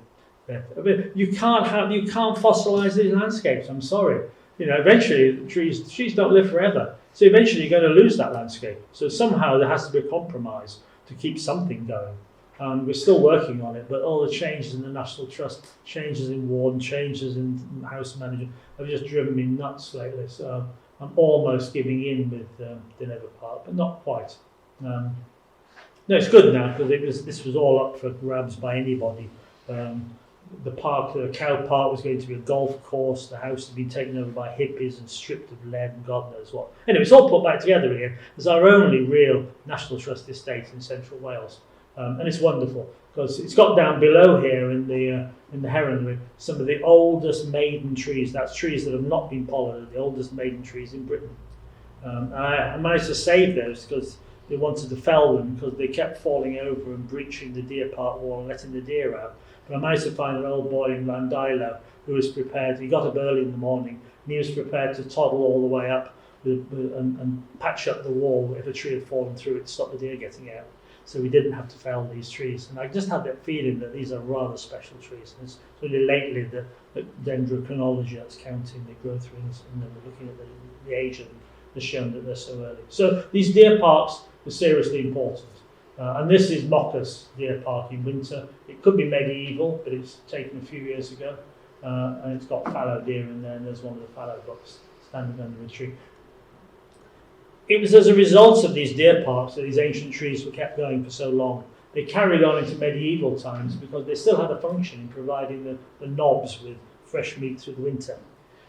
I mean, you can't fossilise these landscapes. I'm sorry. Eventually trees don't live forever. So eventually you're going to lose that landscape. So somehow there has to be a compromise to keep something going. And we're still working on it, but all the changes in the National Trust, changes in warden, changes in house manager have just driven me nuts lately. So I'm almost giving in with Dinever Park, but not quite. No, it's good now because this was all up for grabs by anybody. The cow park was going to be a golf course. The house had been taken over by hippies and stripped of lead and God knows what. Anyway, it's all put back together again. It's our only real National Trust estate in Central Wales. And it's wonderful because it's got down below here in the heronry some of the oldest maiden trees. That's trees that have not been pollinated, the oldest maiden trees in Britain. I managed to save those because they wanted to fell them because they kept falling over and breaching the deer park wall and letting the deer out. But I managed to find an old boy in Landilo who was prepared. He got up early in the morning and he was prepared to toddle all the way up and patch up the wall if a tree had fallen through it to stop the deer getting out. So we didn't have to fell these trees. And I just had that feeling that these are rather special trees. And it's really lately that dendrochronology, that's counting the growth rings, and then we're looking at the age of them, has shown that they're so early. So these deer parks are seriously important. And this is Mocha's deer park in winter. It could be medieval, but it's taken a few years ago. And it's got fallow deer in there, and there's one of the fallow bucks standing under a tree. It was as a result of these deer parks that these ancient trees were kept going for so long. They carried on into medieval times because they still had a function in providing the knobs with fresh meat through the winter.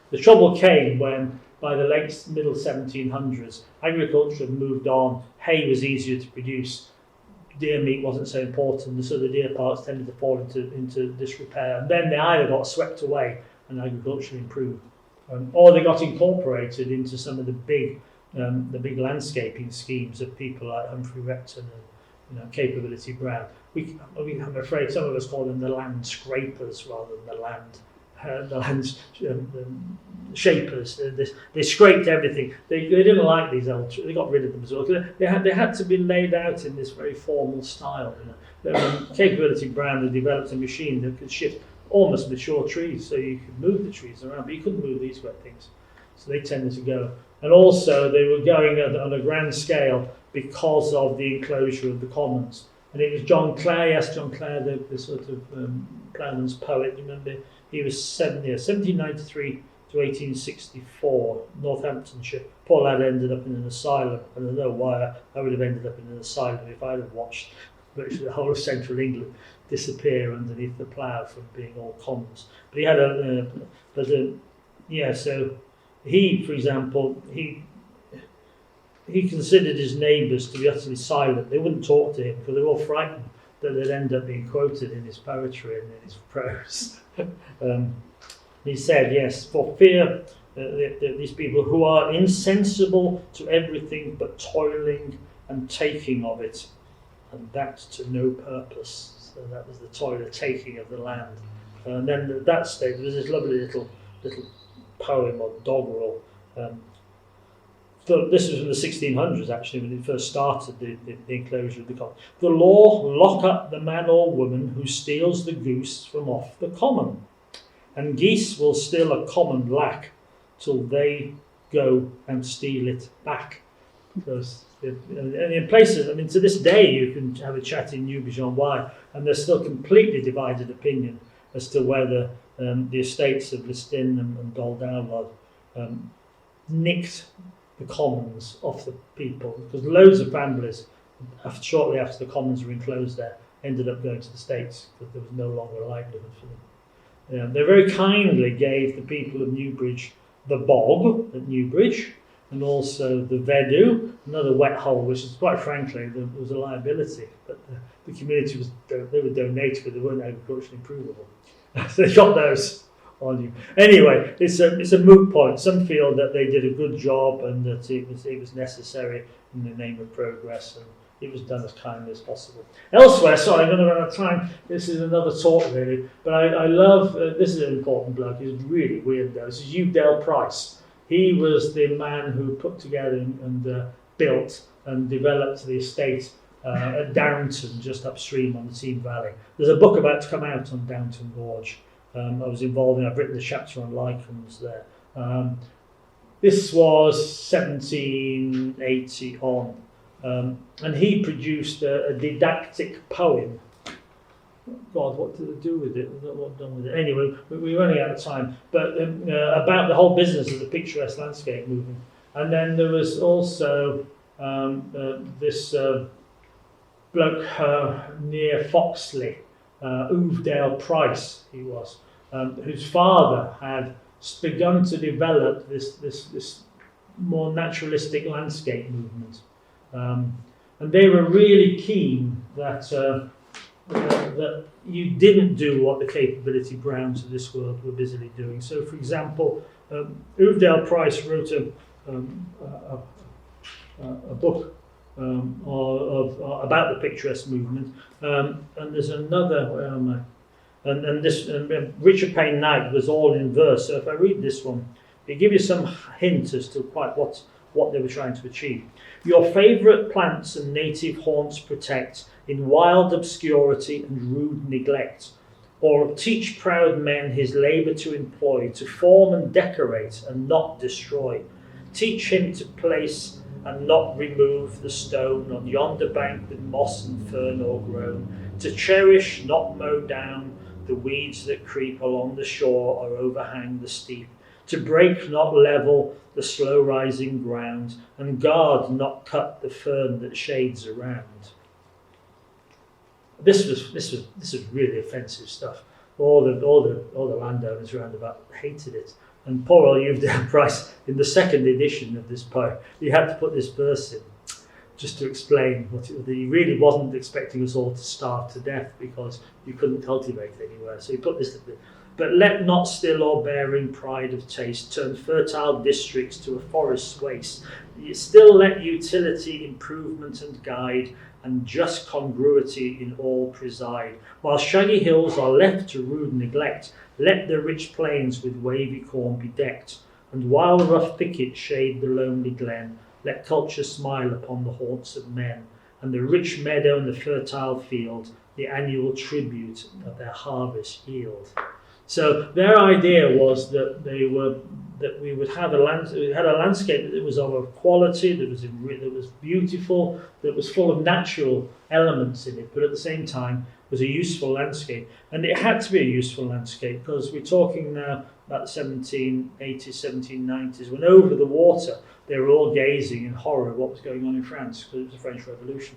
The trouble came when, by the middle 1700s, agriculture had moved on, hay was easier to produce, deer meat wasn't so important, so the deer parks tended to fall into disrepair. And then they either got swept away and agriculture improved, or they got incorporated into some of the big landscaping schemes of people like Humphrey Repton and Capability Brown. I'm afraid some of us call them the land scrapers rather than the land shapers. They scraped everything. They didn't like these old trees. They got rid of them as well. They had to be laid out in this very formal style. Capability Brown had developed a machine that could shift almost mature trees, so you could move the trees around, but you couldn't move these wet things. So they tended to go. And also they were going on a grand scale because of the enclosure of the commons. And it was John Clare, the sort of ploughman's poet, you remember? He was 1793 to 1864, Northamptonshire. Poor lad ended up in an asylum. I don't know why I would have ended up in an asylum if I'd have watched virtually the whole of central England disappear underneath the plough from being all commons. But he had so he, for example, he considered his neighbours to be utterly silent. They wouldn't talk to him because they were all frightened that they'd end up being quoted in his poetry and in his prose. He said, yes, for fear these people who are insensible to everything but toiling and taking of it, and that to no purpose. So that was the taking of the land. And then at that stage, there was this lovely little poem or doggerel. So this was from the 1600s, actually, when it first started, the enclosure of the common. The law lock up the man or woman who steals the goose from off the common, and geese will still a common lack till they go and steal it back. Because in places, I mean, to this day, you can have a chat in Newbigeon-Wye, and there's still completely divided opinion as to whether the estates of Listin and Doldownlod nicked the commons off the people, because loads of families, shortly after the commons were enclosed there, ended up going to the States because there was no longer a livelihood for them. They very kindly gave the people of Newbridge the bog at Newbridge, and also the Vedu, another wet hole, which is quite frankly there was a liability, but the community they were donated, but they weren't agriculturally improvable. So they got those on you. Anyway, it's a moot point. Some feel that they did a good job and that it was necessary in the name of progress, it was done as kindly as possible. Elsewhere, sorry, I'm going to run out of time. This is another talk, really. But I love, this is an important bloke. He's really weird, though. This is Udell Price. He was the man who put together and built and developed the estate at Downton, just upstream on the Team Valley. There's a book about to come out on Downton Gorge. I was involved in, I've written the chapter on lichens there. This was 1780 on. And he produced a didactic poem. God, what did I do with it? What I've done with it? Anyway, we're running out of time. But about the whole business of the picturesque landscape movement. And then there was also this bloke near Foxley, Uvedale Price, he was, whose father had begun to develop this more naturalistic landscape movement. And they were really keen that that you didn't do what the capability Browns of this world were busily doing. So, for example, Uvedale Price wrote a book about the picturesque movement, and there's another. Where am I? And this Richard Payne Knight was all in verse. So if I read this one, it gives you some hint as to quite what they were trying to achieve. Your favourite plants and native haunts protect in wild obscurity and rude neglect, or teach proud men his labour to employ, to form and decorate and not destroy. Teach him to place and not remove the stone on yonder bank with moss and fern o'ergrown, to cherish, not mow down, the weeds that creep along the shore or overhang the steep, to break, not level, the slow rising ground, and guard, not cut, the fern that shades around. This was really offensive stuff. All the landowners round about hated it. And poor old Uvedale Price, in the second edition of this poem, he had to put this verse in just to explain that he really wasn't expecting us all to starve to death because you couldn't cultivate anywhere. So he put this. But let not still or bearing pride of taste turn fertile districts to a forest's waste. You still let utility, improvement and guide, and just congruity in all preside. While shaggy hills are left to rude neglect, let the rich plains with wavy corn be decked, and while rough thickets shade the lonely glen, let culture smile upon the haunts of men, and the rich meadow and the fertile field, the annual tribute of their harvest yield. So their idea was that we would have a landscape that was of a quality, that was beautiful, that was full of natural elements in it, but at the same time was a useful landscape. And it had to be a useful landscape because we're talking now about the 1780s, 1790s, when over the water they were all gazing in horror at what was going on in France because it was the French Revolution.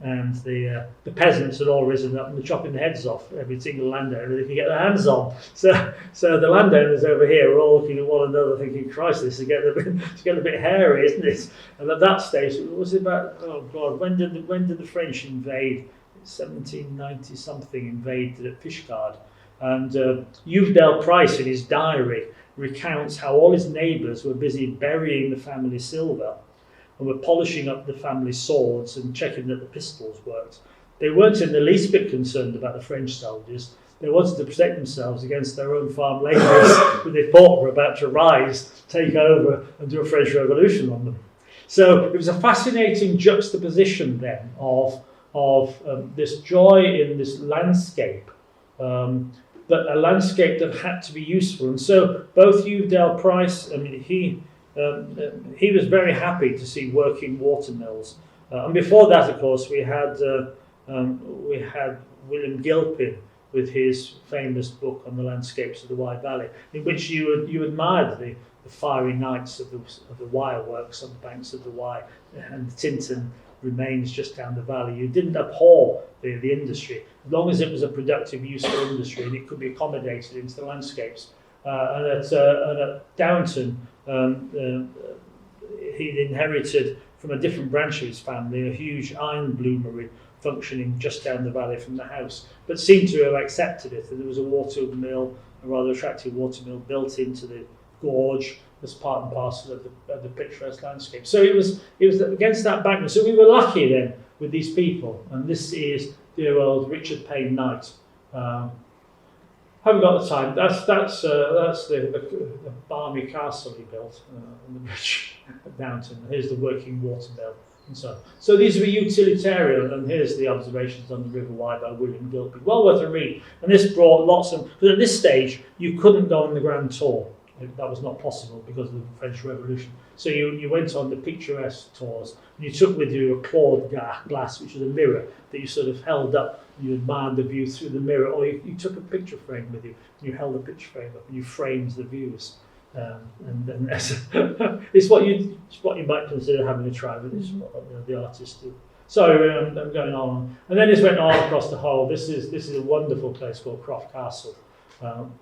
And the peasants had all risen up and were chopping the heads off every single landowner they could get their hands on. So the landowners over here were all looking at one another thinking, Christ, this is getting a bit hairy, isn't it? And at that stage, it was about, oh God, when did the French invade? 1790 something invaded at Fishguard. And Uvedale Price in his diary recounts how all his neighbours were busy burying the family silver and were polishing up the family swords and checking that the pistols worked. They weren't in the least bit concerned about the French soldiers. They wanted to protect themselves against their own farm labourers who they thought were about to rise, take over and do a French Revolution on them. So it was a fascinating juxtaposition then of this joy in this landscape, but a landscape that had to be useful. And so both Uvedale Price, I mean, he was very happy to see working watermills. And before that, of course, we had William Gilpin with his famous book on the landscapes of the Wye Valley, in which you admired the fiery nights of the wire works on the banks of the Wye, and the Tintern remains just down the valley. You didn't abhor the industry, as long as it was a productive, useful industry and it could be accommodated into the landscapes. And at Downton, he'd inherited from a different branch of his family a huge iron bloomery functioning just down the valley from the house, but seemed to have accepted it. And there was a water mill, a rather attractive water mill built into the gorge, as part and parcel of the picturesque landscape. So it was against that background. So we were lucky then with these people, and this is dear old Richard Payne Knight. Haven't got the time. That's the balmy castle he built on the bridge at Downton. Here's the working water mill and so on. So these were utilitarian, and here's the observations on the River Wye by William Gilpin. Well worth a read. And this brought lots of, because at this stage you couldn't go on the Grand Tour. That was not possible because of the French Revolution. So you went on the picturesque tours, and you took with you a clawed glass, which was a mirror that you sort of held up, and you admired the view through the mirror, or you took a picture frame with you, and you held the picture frame up, and you framed the views. And it's what you might consider having a try, but it's what the artists do. Sorry, I'm going on. And then this went on across the whole. This is a wonderful place called Croft Castle.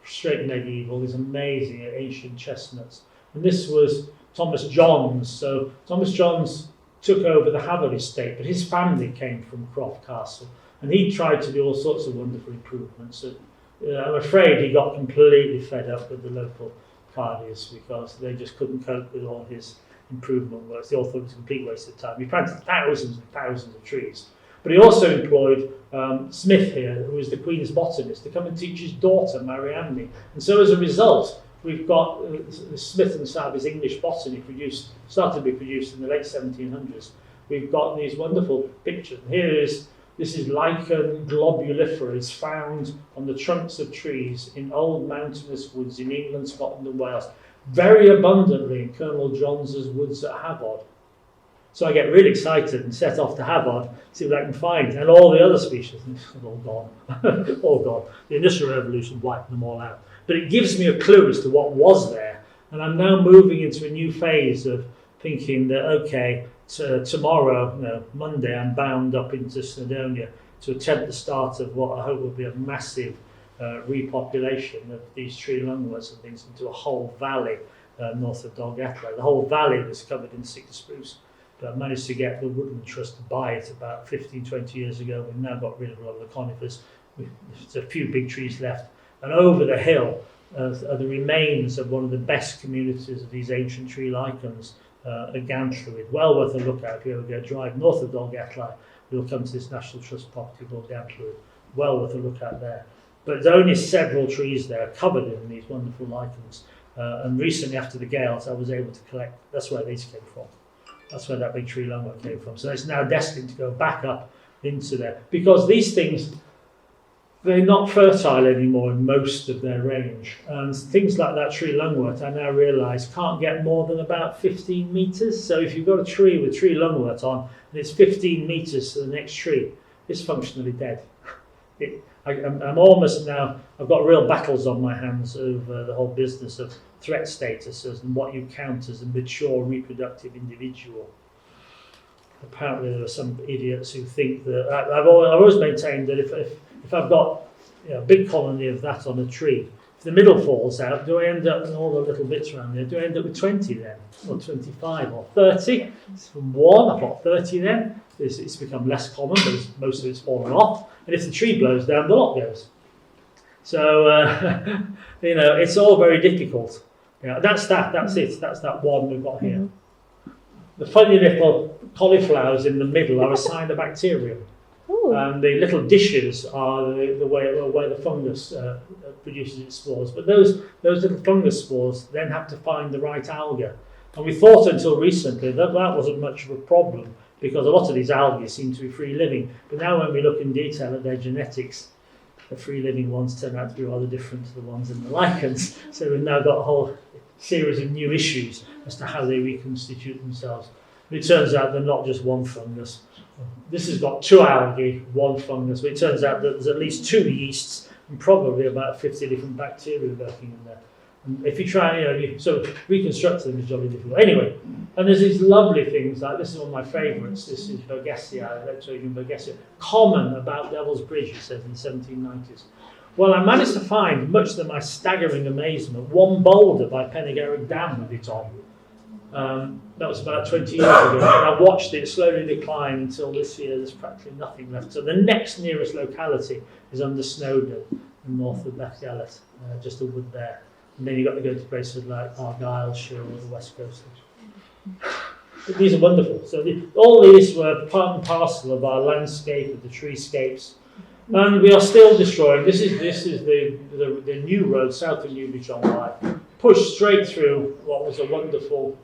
Straight medieval, these amazing ancient chestnuts. And this was Thomas Johns. So Thomas Johns took over the Havell estate, but his family came from Croft Castle. And he tried to do all sorts of wonderful improvements. I'm afraid he got completely fed up with the local Cardiffs because they just couldn't cope with all his improvement works. They all thought it was a complete waste of time. He planted thousands and thousands of trees. But he also employed Smith here, who was the Queen's botanist, to come and teach his daughter, Marianne. And so as a result, we've got Smith and Savvy's English botany started to be produced in the late 1700s. We've got these wonderful pictures. This is lichen globulifera. It's found on the trunks of trees in old mountainous woods in England, Scotland and Wales, very abundantly in Colonel Johns's woods at Havod. So I get really excited and set off to Havod, see what I can find, and all the other species are all gone, all gone. The Industrial Revolution wiped them all out. But it gives me a clue as to what was there, and I'm now moving into a new phase of thinking that, okay, tomorrow, Monday, I'm bound up into Snowdonia to attempt the start of what I hope will be a massive repopulation of these tree lungworts and things into a whole valley north of Dolgellau. The whole valley was covered in sick spruce. But I managed to get the Woodland Trust to buy it about 15, 20 years ago. We've now got rid of a lot of the conifers. There's a few big trees left. And over the hill are the remains of one of the best communities of these ancient tree lichens, at Gantluid. Well worth a look at if you ever go drive north of Dolgellau. You'll come to this National Trust property called Gantluid. Well worth a look at there. But there's only several trees there covered in these wonderful lichens. And recently, after the gales, I was able to collect. That's where these came from. That's where that big tree lungwort came from. So it's now destined to go back up into there. Because these things, they're not fertile anymore in most of their range. And things like that tree lungwort, I now realise, can't get more than about 15 metres. So if you've got a tree with tree lungwort on, and it's 15 metres to the next tree, it's functionally dead. I'm almost now, I've got real battles on my hands over the whole business of threat statuses and what you count as a mature reproductive individual. Apparently there are some idiots who think that, I've always maintained that if I've got a big colony of that on a tree, if the middle falls out, do I end up with all the little bits around there? Do I end up with 20 then? Or 25 or 30? It's from 1, I've got 30 then. It's become less common because most of it's fallen off. And if the tree blows down, the lot goes. So, it's all very difficult. That's it. That's that one we've got here. Mm-hmm. The funny little cauliflowers in the middle are a cyanobacterium. And the little dishes are the way where the fungus produces its spores. But those little fungus spores then have to find the right alga. And we thought until recently that wasn't much of a problem, because a lot of these algae seem to be free living. But now when we look in detail at their genetics, the free living ones turn out to be rather different to the ones in the lichens. So we've now got a whole series of new issues as to how they reconstitute themselves. But it turns out they're not just one fungus. This has got 2 algae, 1 fungus, but it turns out that there's at least 2 yeasts and probably about 50 different bacteria working in there. And if you try, so reconstructing them is jolly difficult. Anyway, and there's these lovely things, like this is one of my favourites. This is Bergessia, Electroidium Bergessia, common about Devil's Bridge, it says, in the 1790s. Well, I managed to find, much to my staggering amazement, one boulder by Pennegarrick Dam with it on. That was about 20 years ago, and I watched it slowly decline until this year there's practically nothing left. So the next nearest locality is under Snowdon, north of Bethgelert, just a wood there. And then you've got to go to places like Argyllshire or the West Coast. But these are wonderful. So all these were part and parcel of our landscape, of the treescapes. And we are still destroying. This is the new road south of Newbridge on Wye, pushed straight through what was a wonderful.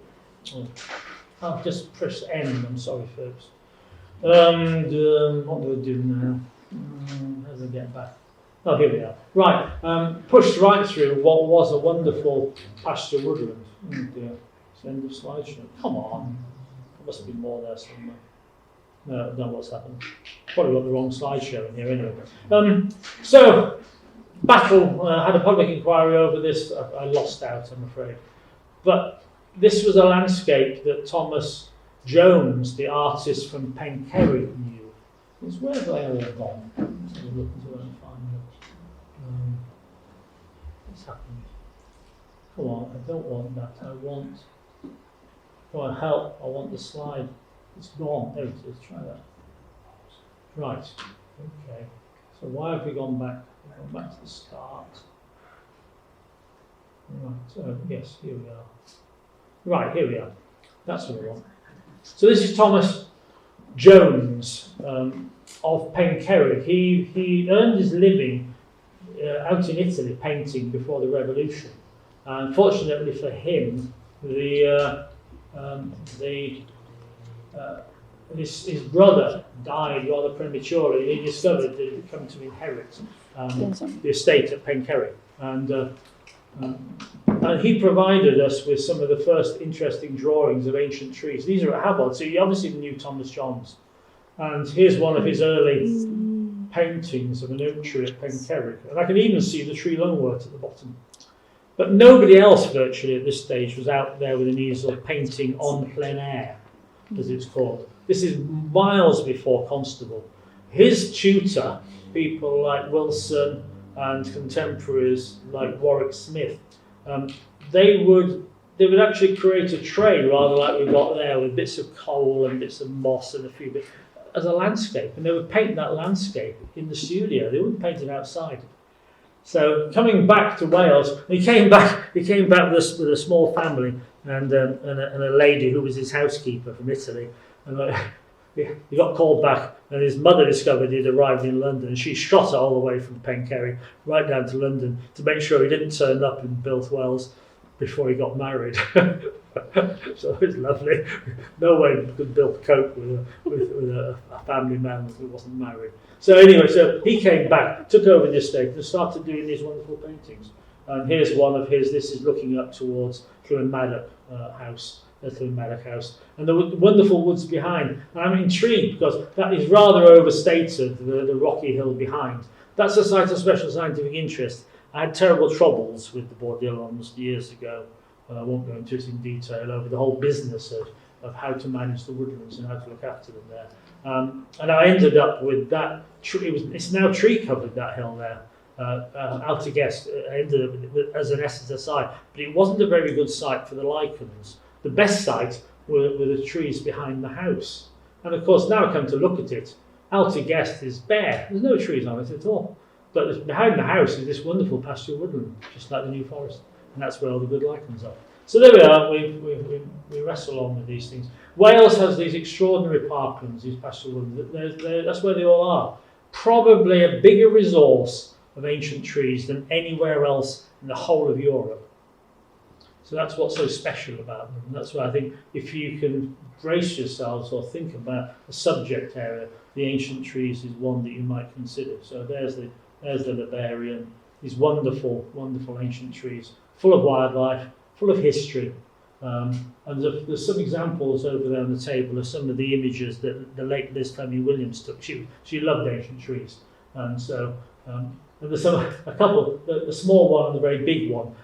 I'll just press N. I'm sorry, folks. What do I do now? How do I get back? Oh, here we are. Right, pushed right through what was a wonderful pasture woodland. Oh dear, it's the end of slideshow. Come on, there must be more there somewhere. No, I don't know what's happened. Probably got the wrong slideshow in here anyway. So, Battle had a public inquiry over this. I lost out, I'm afraid. But this was a landscape that Thomas Jones, the artist from Penkerry, knew. It's where have they all gone? Let's have a look into it and find it. What's happened? Come on, I don't want that. I want. Come on, help! I want the slide. It's gone. There it is. Try that. Right. Okay. So why have we gone back? We've gone back to the start. Right. So yes, here we are. Right. Here we are. That's what I want. So this is Thomas Jones of Penkerry. He earned his living out in Italy painting before the revolution. Unfortunately for him, his brother died rather prematurely. He discovered that he'd come to inherit the estate at Penkerry, and he provided us with some of the first interesting drawings of ancient trees. These are at Havard, so you obviously knew Thomas Johns. And here's one of his early paintings of an oak tree at Penkerry. And I can even see the tree lungwort at the bottom. But nobody else virtually at this stage was out there with an easel painting en plein air, as it's called. This is miles before Constable. His tutor, people like Wilson and contemporaries like Warwick Smith, they would actually create a tray rather like we've got there with bits of coal and bits of moss and a few bits as a landscape, and they would paint that landscape in the studio. They wouldn't paint it outside. So coming back to Wales, he came back with a small family and a lady who was his housekeeper from Italy. And he got called back, and his mother discovered he'd arrived in London, and she shot all the way from Penkerry right down to London to make sure he didn't turn up in Built Wells before he got married. So it was lovely. No way could Bill cope with a family man who wasn't married. So anyway, so he came back, took over the estate, and started doing these wonderful paintings. And here's one of his. This is looking up towards Maddock House. Maddock House, and the wonderful woods behind. And I'm intrigued because that is rather overstated, the rocky hill behind. That's a site of special scientific interest. I had terrible troubles with the Bordelons years ago. I won't go into it in detail over the whole business of how to manage the woodlands and how to look after them there. And I ended up with that tree. It's now tree covered, that hill there. Altegest ended up with, as an aside, but it wasn't a very good site for the lichens. The best site were the trees behind the house. And of course, now I come to look at it, Altegest is bare. There's no trees on it at all. But behind the house is this wonderful pasture woodland, just like the New Forest. And that's where all the good lichens are. So there we are, we wrestle on with these things. Wales has these extraordinary parklands, these pasture woodlands. That's where they all are. Probably a bigger resource of ancient trees than anywhere else in the whole of Europe. So that's what's so special about them. And that's why I think if you can brace yourselves or think about a subject area, the ancient trees is one that you might consider. So there's the Liberian, these wonderful, wonderful ancient trees, full of wildlife, full of history. And there's some examples over there on the table of some of the images that the late Liz Fleming Williams took. She loved ancient trees. And so and there's a couple, the small one and the very big one,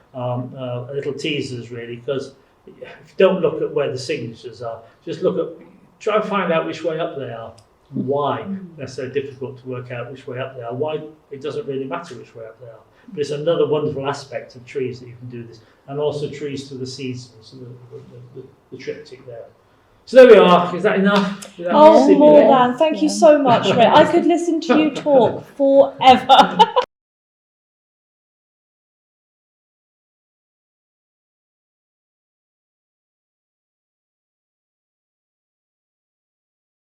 little teasers really, because if you don't look at where the signatures are, just try and find out which way up they are and why they're so difficult to work out which way up they are, why it doesn't really matter which way up they are. But it's another wonderful aspect of trees that you can do this, and also trees to the seasons, so the triptych there. So there we are. Is that enough? Oh, more than. Thank you so much, Ray. I could listen to you talk forever.